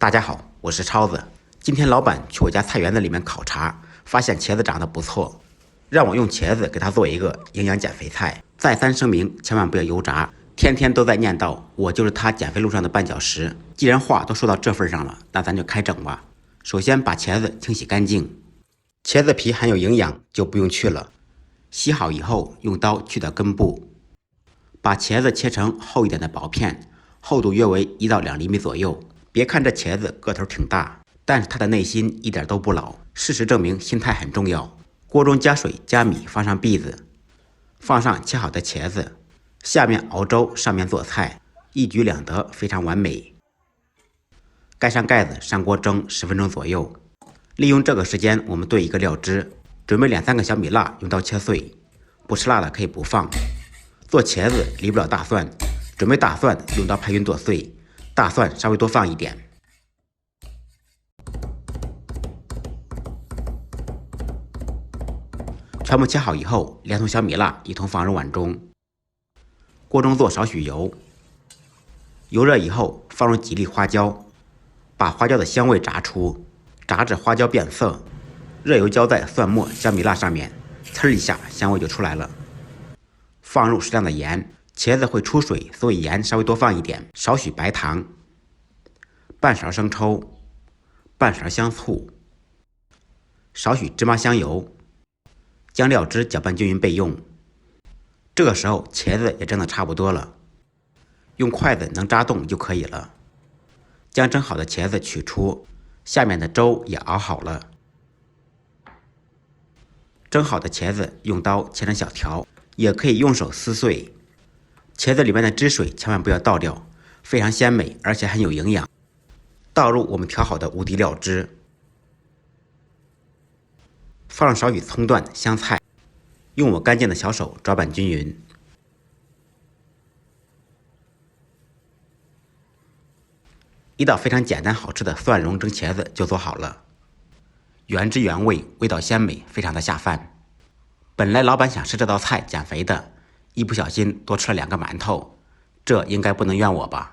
大家好，我是超子。今天老板去我家菜园子里面考察，发现茄子长得不错，让我用茄子给他做一个营养减肥菜。再三声明，千万不要油炸。天天都在念叨我就是他减肥路上的绊脚石。既然话都说到这份上了，那咱就开整吧。首先把茄子清洗干净，茄子皮含有营养，就不用去了。洗好以后，用刀去掉根部，把茄子切成厚一点的薄片，厚度约为1到2厘米左右。别看这茄子个头挺大，但是它的内心一点都不老。事实证明，心态很重要。锅中加水加米，放上篦子，放上切好的茄子，下面熬粥，上面做菜，一举两得，非常完美。盖上盖子，上锅蒸10分钟左右。利用这个时间，我们兑一个料汁，准备2-3个小米辣，用刀切碎。不吃辣的可以不放。做茄子离不了大蒜，准备大蒜，用刀拍匀剁碎。大蒜稍微多放一点。全部切好以后，连同小米辣一同放入碗中。锅中做少许油，油热以后放入几粒花椒，把花椒的香味炸出，炸至花椒变色。热油浇在蒜末、小米辣上面，呲一下，香味就出来了。放入适量的盐。茄子会出水，所以盐稍微多放一点，少许白糖，半勺生抽，半勺香醋，少许芝麻香油，将料汁搅拌均匀备用。这个时候茄子也蒸得差不多了，用筷子能扎动就可以了。将蒸好的茄子取出，下面的粥也熬好了。蒸好的茄子用刀切成小条，也可以用手撕碎。茄子里面的汁水千万不要倒掉，非常鲜美，而且很有营养。倒入我们调好的无敌料汁，放上少许葱段、香菜，用我干净的小手抓拌均匀。一道非常简单好吃的蒜蓉蒸茄子就做好了，原汁原味，味道鲜美，非常的下饭。本来老板想吃这道菜减肥的，一不小心多吃了2个馒头，这应该不能怨我吧。